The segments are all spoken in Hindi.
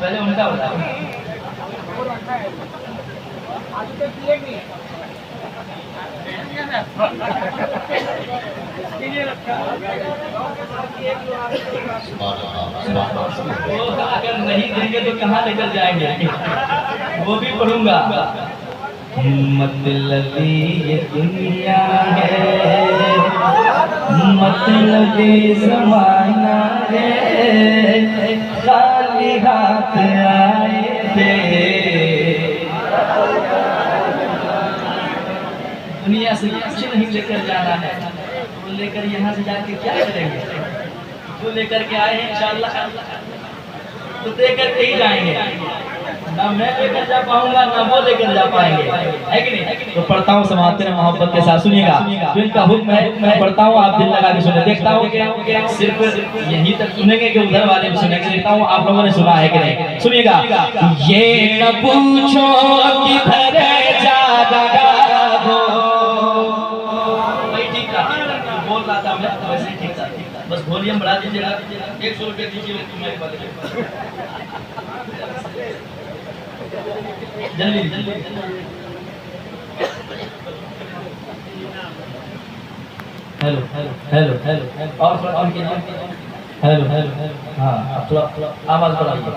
पहले उनका बता। अगर नहीं देंगे तो कहाँ लेकर जाएंगे, वो भी पढ़ूंगा। मतलबी ये दुनिया है, मतलबी ज़माना है, खाली हाथ आए थे। दुनिया से कुछ नहीं लेकर जाना है, वो लेकर यहाँ से जाके क्या करेंगे? जो लेकर के आए हैं इंशाअल्लाह तो दे करके ही जाएंगे। ना मैं लेकर जा पाऊंगा ना वो लेकर जा पाएंगे, है कि नहीं? तो पढ़ता हूँ समाते हैं मोहब्बत के साथ, सुनिएगा। जो इनका हुक्म है मैं पढ़ता हूँ, आप दिल लगा के सुने। देखता हूँ सिर्फ यही तक सुनेंगे कि उधर वाले भी सुनेंगे। देखता हूँ आप लोगों ने सुना है कि नहीं। सुनिएगा। ये न पूछो किधर जाएगा वो, भाई ठीक था, बोल रहा था मैं वैसे ही ठीक था। बस वॉल्यूम बढ़ा दीजिएगा। 100 रुपये दीजिए तुम्हें जल्दी जल्दी। हेलो हेलो हेलो हेलो और हेलो हेलो हाँ, अब थोड़ा आवाज़ बढ़ाइए।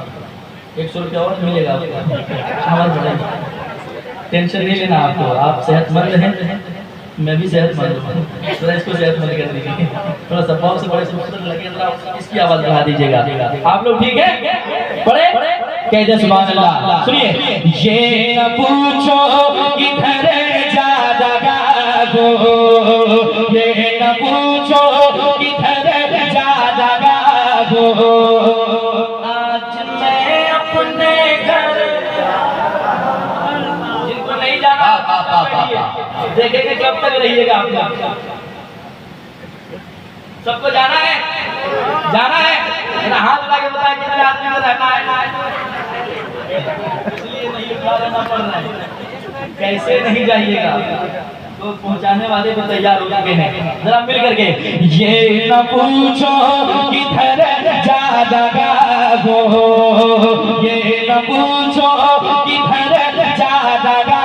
100 रुपया और मिलेगा आपको, आवाज़ बढ़ाइए। टेंशन नहीं लेना आपको, आप सेहतमंद हैं, मैं भी सेहतमंद हूँ। थोड़ा इसको सेहतमंद कर दीजिए, थोड़ा सा बहुत से बड़े सुंदर लगे, इसकी आवाज़ बढ़ा दीजिएगा। आप लोग ठीक है? पढ़े कहते सुभान अल्लाह। सुनिए। ये न पूछो किधर जाएगा वो, ये न पूछो किधर जाएगा वो, आज मैं अपने घर। जिनको नहीं जाना देखेंगे कब तक रहिएगा आप लोग। सबको जाना है, जाना है। हाथ लगा के बताया कितने आदमी को रहना है, इसलिए नहीं उठाना पड़ रहा है। कैसे नहीं जाइएगा, तो पहुंचाने वाले भी तैयार हो चुके हैं। जरा मिल करके। ये न पूछो किधर जाएगा वो, ये न पूछो किधर जाएगा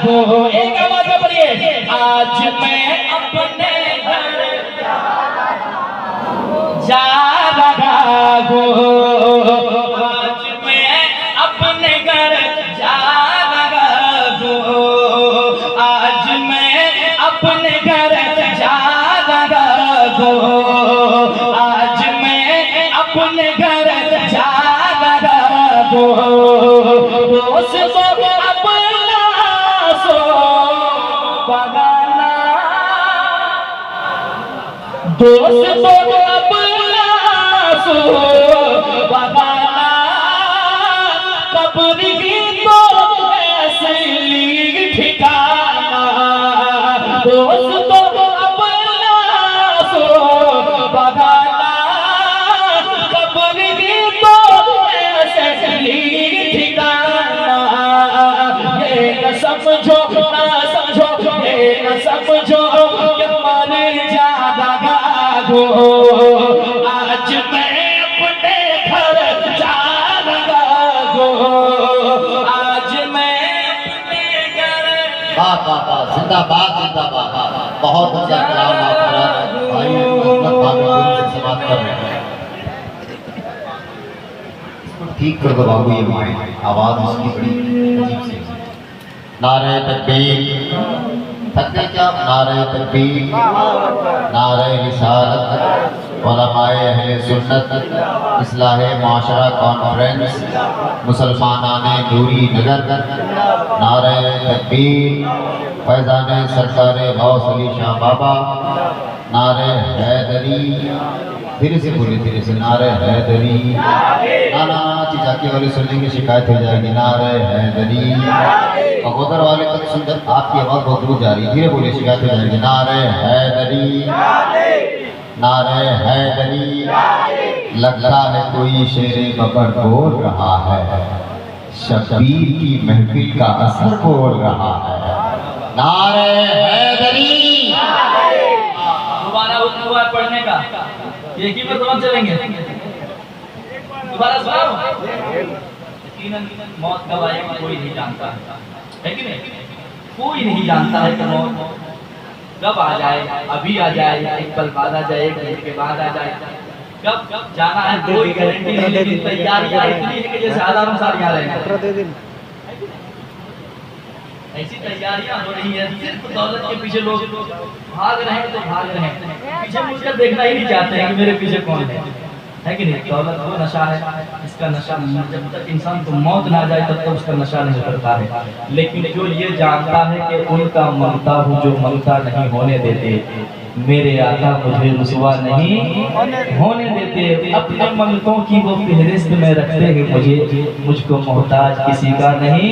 वो। एक आवाज में पढ़िए। आज मैं अपने घर जाएगा वो, आज मैं अपने घर जाएगा वो, आज मैं अपने घर जाएगा वो, आज मैं अपने घर जाएगा वो। दोस्त अपना सो बगाना, दोस्त अपना सो बगाना, कब्र की तो ऐसे ठिकाना। दोस्त अपना सो बगाना, कब्र की तो ऐसे ठिकाना। ये न समझो ना समझो, ये न समझो कि मर जाएगा वो, आज मैं अपने घर जाएगा वो, आज मैं अपने घर। जिंदाबाद जिंदाबाद। बहुत अच्छा कलाम आप पढ़ा भाई, से समाप्त कर रहे हैं। ठीक कर दो बाबू, ये आवाज उसकी बड़ी अजीब सी। नारे तकबीर, थकते क्या? नारे तकबीर, नारे रिसालत, उलमाए अहले सुन्नत, इस्लाहे माशरा कॉन्फ्रेंस, मुसलमानाने दूरी नगर, नारे तकबीर, फैज़ाने सरकारे गौस अली शाह बाबा, नारे हैदरी। धीरे से बोले, धीरे से। नारे हैदरी। ना चिचाकी वाले सुनने की शिकायत हो जाएगी। नारे हैदरी। अगोदर वाले तक सुनकर आपकी आवाज़ बहुत दूर जा रही है, धीरे बोले, शिकायत हो जाएगी। नारे हैदरी, नारे हैदरी। लगता है कोई शेरे बकर बोल रहा है, शब्बीर की महफिल का असर बोल रहा है। नारे हैदरी। दोबारा हुक्म हुआ पढ़ने का, एक ही मरतबा चलेंगे। दोबारा सुनाओ। यकीनन मौत कब आएगी कोई नहीं जानता है कि नहीं? कोई नहीं जानता है कि मौत कब आ जाए, अभी आ जाए, एक पल बाद आ जाए, एक घंटे के बाद आ जाए, कब जाना है कोई गारंटी नहीं। लेकिन तैयारियां इतनी है कि जैसे हजारों साल यहाँ रहेंगे। ऐसी तैयारियां हो रही है, सिर्फ दौलत के पीछे लोग भाग रहे हैं, तो भाग रहे हैं, पीछे मुड़कर देखना ही नहीं चाहते हैं कि मेरे पीछे कौन है कि नहीं? दौलत वो नशा है, इसका नशा जब तक इंसान को मौत ना जाए तब तक उसका नशा नहीं उतरता है। लेकिन जो ये जानता है कि उनका मंगता हूँ जो मंगता नहीं होने देते, मेरे आका मुझे रुसवा नहीं होने देते, अपने मंगतों की वो फहरिस्त में रखते हैं मुझे, मुझको मोहताज किसी का नहीं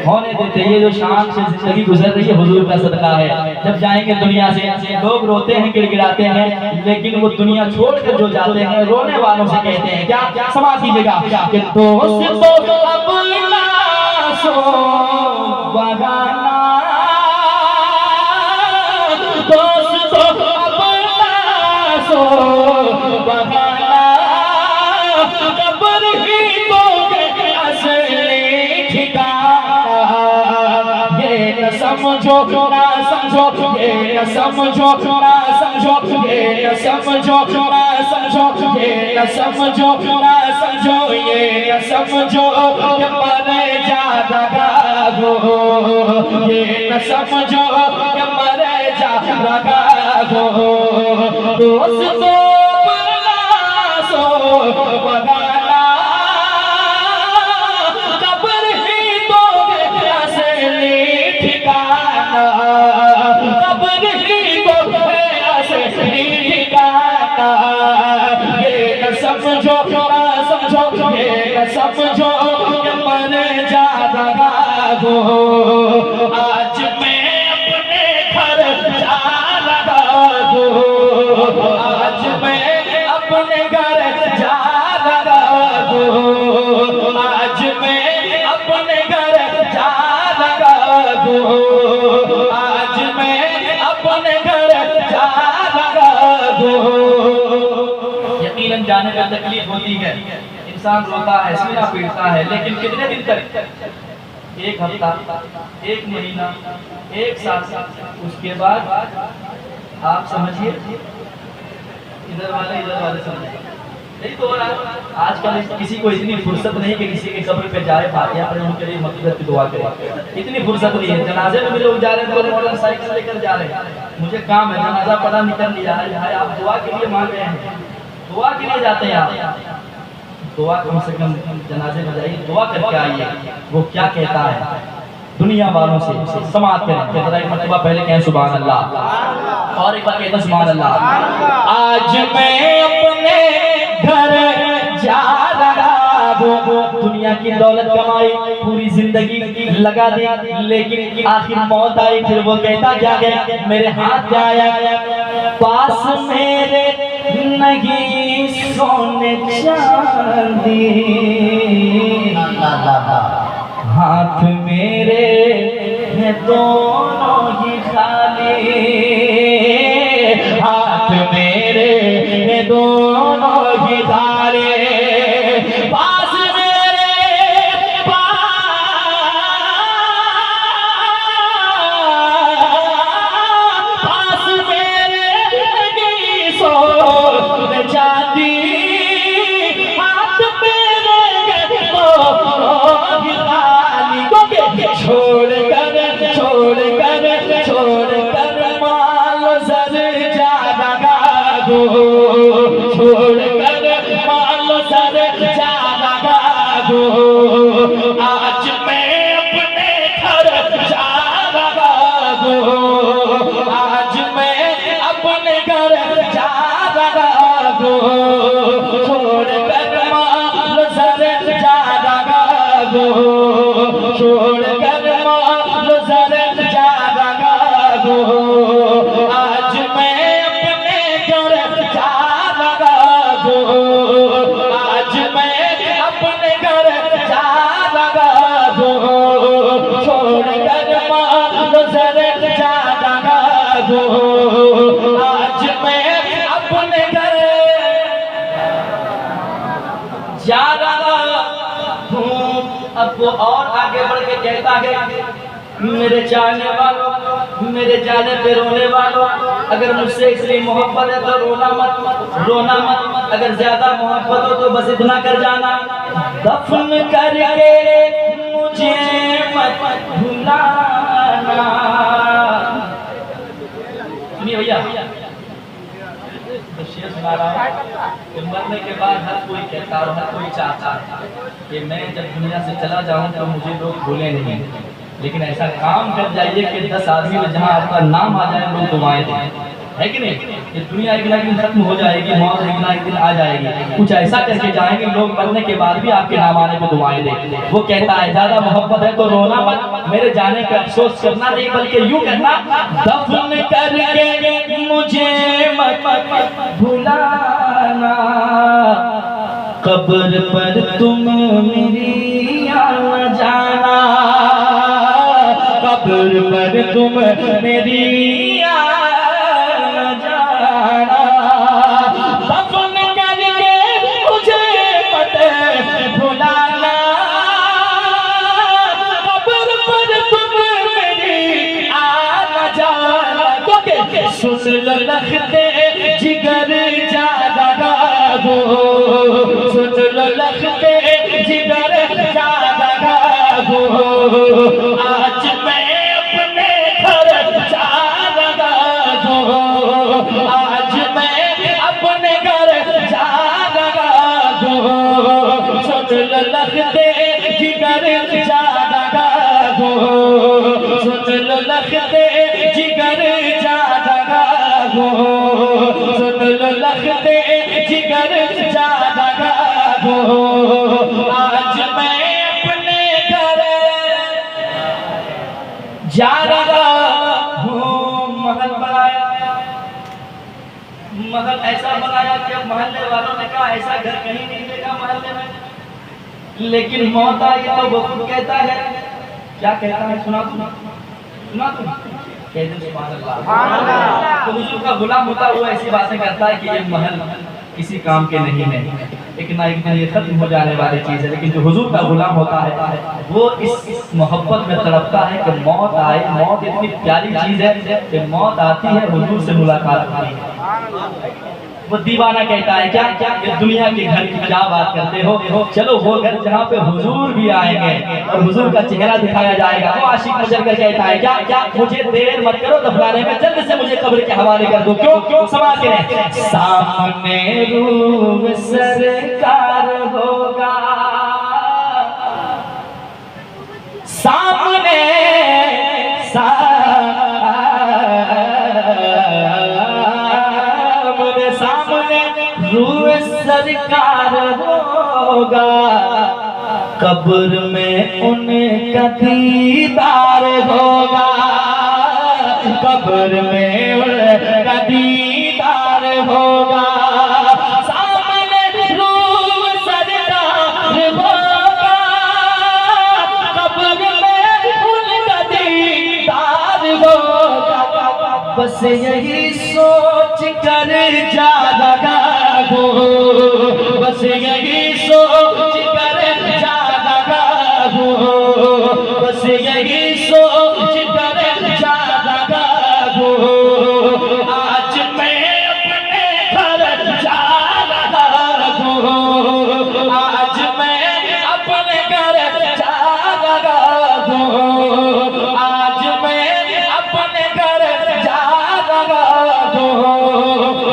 होने देते। ये जो शान से जिंदगी गुजर रही है हुजूर का सदका है। जब जाएंगे दुनिया से लोग रोते हैं, गिड़गिड़ाते हैं, लेकिन वो दुनिया छोड़कर जो जाते हैं रोने वालों से कहते हैं क्या? समा कीजिएगा कि दोस्त तो अपना सो बगाना, दोस्त तो अपना सो बगाना, कब्र ही तो असली ठिकाना। ये न समझो ना समझो, ये न समझो ना समझो, ये न समझो ना समझो, ये न समझो ना समझो, ये न समझो कि मरे जाएगा हो, ये न समझो कि मरे जाएगा हो। दोस्तों सो बगाना, कब्र ही तो असली ठिकाना, कब्र ही तो असली ठिकाना। ये न समझो ना समझो, ये न समझो कि मरे जाएगा हो। आज मैं अपने घर जा रहा हूँ, आज मैं अपने घर जा रहा हूँ, आज मैं अपने घर जा रहा हूँ, आज मैं अपने घर जा रहा हूँ। यकीनन जाने में तकलीफ होती है, इंसान रोता है, सीना पीटता है, लेकिन कितने दिन तक? एक हफ्ता, एक महीना, एक साल, उसके बाद आप समझिए इधर वाले समझिए। यही तो हो रहा है आजकल। किसी को इतनी फुर्सत नहीं कि किसी के कब्र पे जाए, फातिहा पढ़े, उनके लिए मग़फ़िरत की दुआ करे, इतनी फुर्सत नहीं है। जनाजे में भी लोग जा रहे हैं तो मोटरसाइकिल लेकर जा रहे हैं, मुझे काम है, जनाजा पढ़ा निकल लिया है, आप दुआ के लिए मांग रहे हैं, दुआ के लिए जाते हैं आप, दुआ कम से कम जनाजे में जाइए, दुआ करके आइए। वो क्या कहता है दुनिया वालों से? समाअत करें, जरा एक मरतबा पहले कहें सुभान अल्लाह, और एक बार कहते सुभान अल्लाह। आज मैं अपने घर जा रहा हूँ, दुनिया की दौलत कमाई, पूरी जिंदगी लगा दी, लेकिन आखिर मौत आई। फिर वो कहता क्या गया? मेरे हाथ क्या आया? पास मेरे नहीं सोने चांदी, हाथ मेरे हैं दोनों ही खाली, हाथ मेरे हैं दोनों ही खाली। पास आज मैं अपने घर जा रहा हूँ, आज मैं अपने घर जा रहा हूँ, छोड़कर माल सर जा रहा हूँ, छोड़कर माल सर जा रहा हूँ। आज मैं अपने घर जा रहा हूँ, आज मैं अपने घर जा रहा हूँ, छोड़कर माल सर जा रहा हूँ। आज मैं अपने घर जा रहा हूँ। अब वो और आगे बढ़ के कहता है, मेरे चाहने वालों, मेरे जाने पे रोने वालों, अगर मुझसे इसलिए मोहब्बत है तो रोना मत, रोना मत। अगर ज्यादा मोहब्बत हो तो बस इतना कर जाना, दफन करके मुझे मत भुलाना। सुनिए भैया, तो शेर सुना रहा हूँ कि मरने के बाद हर कोई कहता और हर कोई चाहता है कि मैं जब दुनिया से चला जाऊं तो मुझे लोग भूलें नहीं, लेकिन ऐसा काम कर जाइए कि 10 आदमी में जहां आपका नाम आ जाए लोग दुआएं दें, है कि नहीं? ये दुनिया एक ना एक दिन खत्म हो जाएगी, मौत एक ना एक दिन आ जाएगी। कुछ ऐसा करके जाएंगे लोग मरने के बाद भी आपके नाम आने पे दुआएं दें। वो कहता है ज्यादा मोहब्बत है तो रोना मत, मेरे जाने का अफसोस करना नहीं, बल्कि यूं करना, दफन करके मुझे मत भुलाना। कब्र पर तुम मेरी आना जाना, कब्र पर तुम मेरी आना जाना। दफन करके मुझे मत भुलाना, कब्र पर तुम मेरी आना जाना। क्योंकि सुन लो रखते जिगर जागा हो, सुन लो रखते जिगर जागा हो। आज मैं अपने घर जा रहा हूँ, आज मैं अपने घर जा रहा हूँ। सुन लो रखते जिगर जागा हो, सुन लो रखते जिगर जागा हो, सुन लो रखते जिगर जागा हो। आज मैं अपने घर जा रहा हूँ। महल बनाया, महल ऐसा बनाया कि अब मोहल्ले वालों ने कहा ऐसा घर कहीं नहीं मिलेगा मोहल्ले में। लेकिन मौत आई तो वो खुद कहता है, क्या कहता है सुना तुम, सुना तुम, कहते सुभान अल्लाह। तो हुजूर का गुलाम होता हुआ ऐसी बातें करता है कि ये महल किसी काम के नहीं है, एक ना एक दिन ये खत्म हो जाने वाली चीज है। लेकिन जो हुजूर का गुलाम होता है वो इस मोहब्बत में तड़पता है कि मौत आए। मौत इतनी प्यारी चीज है कि मौत आती है, हुजूर से मुलाकात होती है। वो दीवाना कहता है क्या क्या ये दुनिया के घर की क्या बात करते हो, चलो वो घर जहाँ पे हुजूर भी आएंगे और हुजूर का चेहरा दिखाया जाएगा। वो आशिक गुजर कर कहता है क्या क्या मुझे देर मत करो दफनाने में, जल्द से मुझे कब्र के हवाले कर दो। क्यों क्यों समा के सामने रूह सरकार होगा, सामने सामने रूह सरकार होगा। कब्र में उनका दीदार होगा, कब्र में उनका दीदार होगा। सामने रूह सरकार होगा, कब्र में उनका दीदार होगा। बस यही सोच कर जा रहा हूँ, बस यही सोच कर जा रहा हूँ, बस यही सोच कर जा रहा हूँ। आज मैं अपने घर जा रहा हूँ, आज मैं अपने घर जा रहा हूँ, आज मैं अपने घर जा रहा हूँ।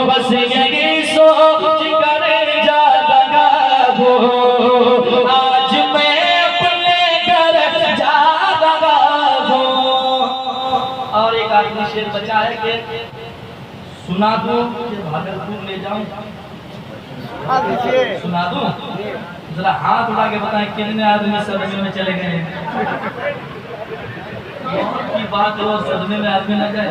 बस यही सोच कर जा रहा हूँ, आज मैं अपने घर जा रहा हूँ। और एक आखिरी शेर बचा है कि सुना दूं कि भागलपुर ले जाऊं, सुना दूं? जरा हाथ उठा के बताएं कितने आदमी सदमे में चले गए। मौत की बात हो सदमे में आदमी न जाए।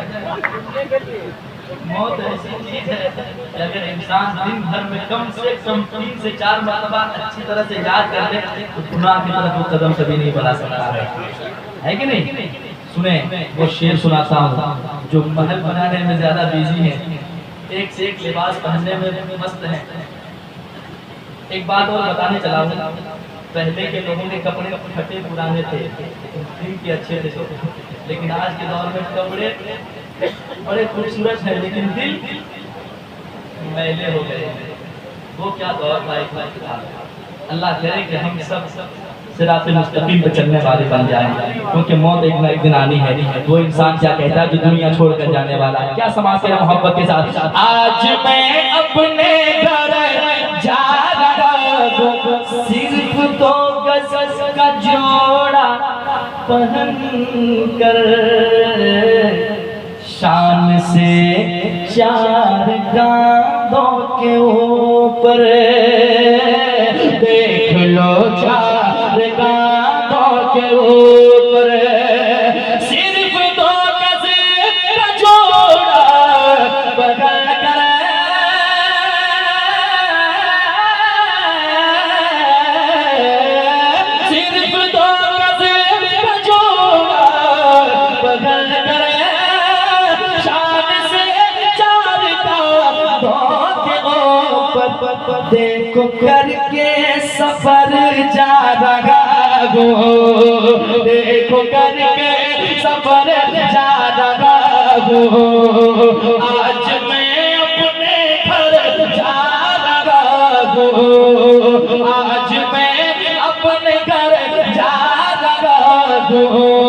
मौत ऐसी चीज है कि अगर इंसान दिन भर में कम से कम 3 से 4 मरतबा अच्छी तरह से याद कर ले तो गुनाह की तरफ वो कदम कभी नहीं बढ़ा सकता है कि नहीं? सुने वो शेर सुनाता हूँ जो महल बनाने में ज्यादा बिजी है, एक से एक लिबास पहनने में मस्त हैं। एक बात और बताने चला हूँ, पहले के लोगों के कपड़े फटे पुराने थे लेकिन दिल के अच्छे थे, लेकिन आज के दौर में कपड़े बड़े खूबसूरत हैं लेकिन दिल मैले हो गए। वो क्या दौर था एक था। अल्लाह करे कि हम सब सिरात मुस्तकीम पे चलने वाले बन जाएं, क्योंकि मौत एक ना एक दिन आनी है। वो इंसान क्या कहता है जो दुनिया छोड़कर जाने वाला है, क्या समाते हैं मोहब्बत के साथ। आज मैं अपने घर जा रहा हूं, सिर्फ तो गज का जोड़ा पहन कर, शान से चार कांधों के ऊपर, देख लो चार कांधों के ऊपर, सिर्फ दो गज का जोड़ा पकड़ कर, सिर्फ दो गज का जोड़ा पकड़ कर, देखो करके सफर जा रहा हूँ, देखो करके सफर जा रहा हूँ, आज मैं अपने घर जा रहा हूँ, आज मैं अपने घर जा रहा हूँ।